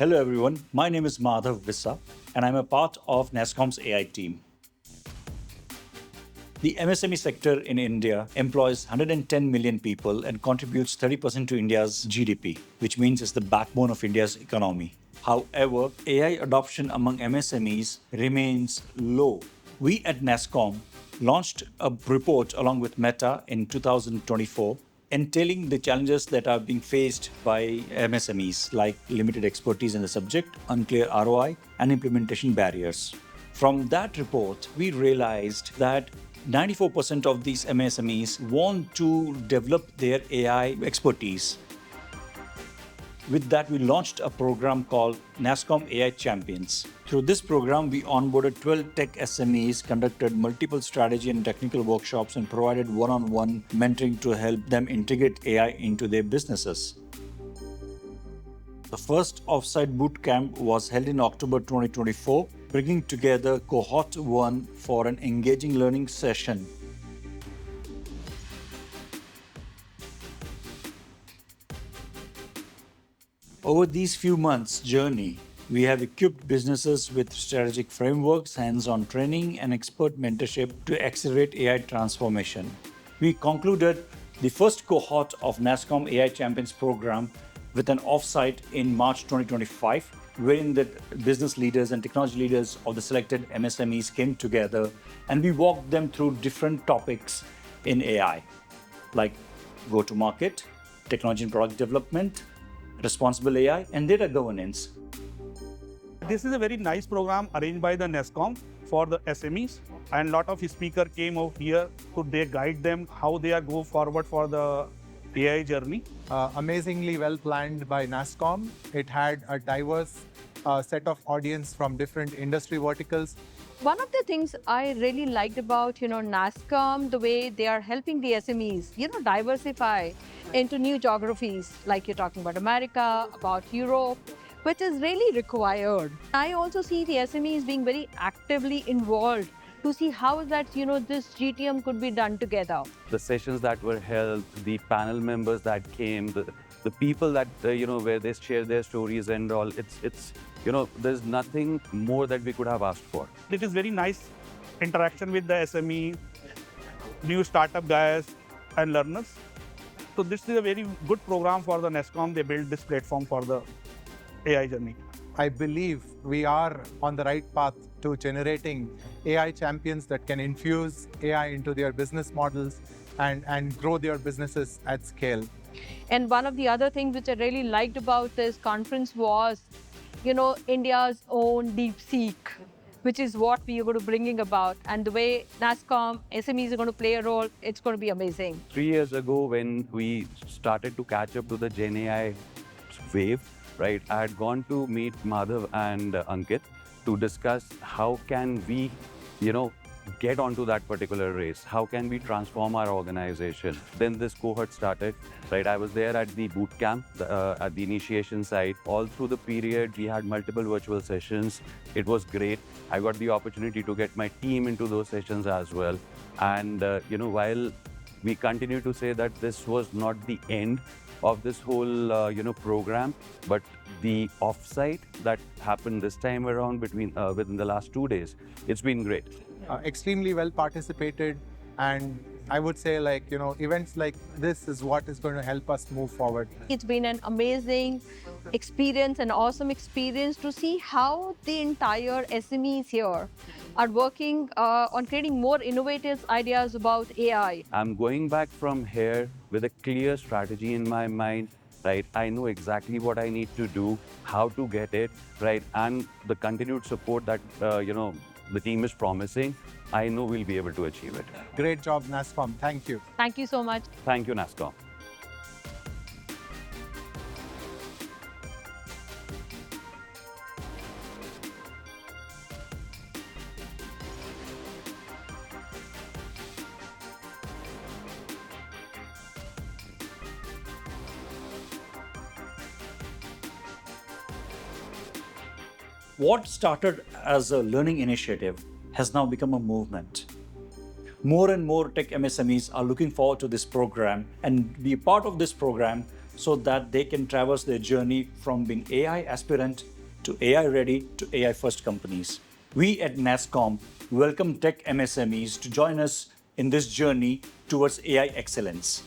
Hello everyone, my name is Madhav Vissa and I'm a part of Nasscom's AI team. The MSME sector in India employs 110 million people and contributes 30% to India's GDP, which means it's the backbone of India's economy. However, AI adoption among MSMEs remains low. We at Nasscom launched a report along with Meta in 2024 entailing the challenges that are being faced by MSMEs, like limited expertise in the subject, unclear ROI, and implementation barriers. From that report, we realized that 94% of these MSMEs want to develop their AI expertise. With that, we launched a program called Nasscom AI Champions. Through this program, we onboarded 12 tech SMEs, conducted multiple strategy and technical workshops, and provided one-on-one mentoring to help them integrate AI into their businesses. The first offsite bootcamp was held in October 2024, bringing together Cohort 1 for an engaging learning session. Over these few months' journey, we have equipped businesses with strategic frameworks, hands-on training, and expert mentorship to accelerate AI transformation. We concluded the first cohort of Nasscom AI Champions Program with an offsite in March 2025, wherein the business leaders and technology leaders of the selected MSMEs came together and we walked them through different topics in AI, like go-to-market, technology and product development, responsible AI, and data governance. This is a very nice program arranged by the Nasscom for the SMEs, and a lot of speakers came over here to guide them how they are go forward for the AI journey. Amazingly well planned by Nasscom. It had a diverse set of audience from different industry verticals. One of the things I really liked about, Nasscom, the way they are helping the SMEs, diversify into new geographies, like you're talking about America, about Europe, which is really required. I also see the SMEs being very actively involved to see how that, this GTM could be done together. The sessions that were held, the panel members that came, the people that, where they share their stories and all, it's there's nothing more that we could have asked for. It is very nice interaction with the SME, new startup guys and learners. So this is a very good program for the Nasscom. They built this platform for the AI journey. I believe we are on the right path to generating AI champions that can infuse AI into their business models and grow their businesses at scale. And one of the other things which I really liked about this conference was, India's own DeepSeek, which is what we are going to bringing about. And the way Nasscom, SMEs are going to play a role, it's going to be amazing. 3 years ago, when we started to catch up to the Gen AI wave, right, I had gone to meet Madhav and Ankit to discuss how can we, get onto that particular race. How can we transform our organization? Then this cohort started, right? I was there at the boot camp, at the initiation site. All through the period, we had multiple virtual sessions. It was great. I got the opportunity to get my team into those sessions as well. And, while we continue to say that this was not the end of this whole, program, but the offsite that happened this time around within the last 2 days, it's been great. Extremely well participated, and I would say events like this is what is going to help us move forward. It's been an amazing experience, an awesome experience to see how the entire SMEs here are working on creating more innovative ideas about AI. I'm going back from here with a clear strategy in my mind, right? I know exactly what I need to do, how to get it, right? And the continued support that, the team is promising, I know we'll be able to achieve it. Great job, Nasscom. Thank you. Thank you so much. Thank you, Nasscom. What started as a learning initiative has now become a movement. More and more tech MSMEs are looking forward to this program, and be part of this program so that they can traverse their journey from being AI aspirant to AI ready to AI first companies. We at Nasscom welcome tech MSMEs to join us in this journey towards AI excellence.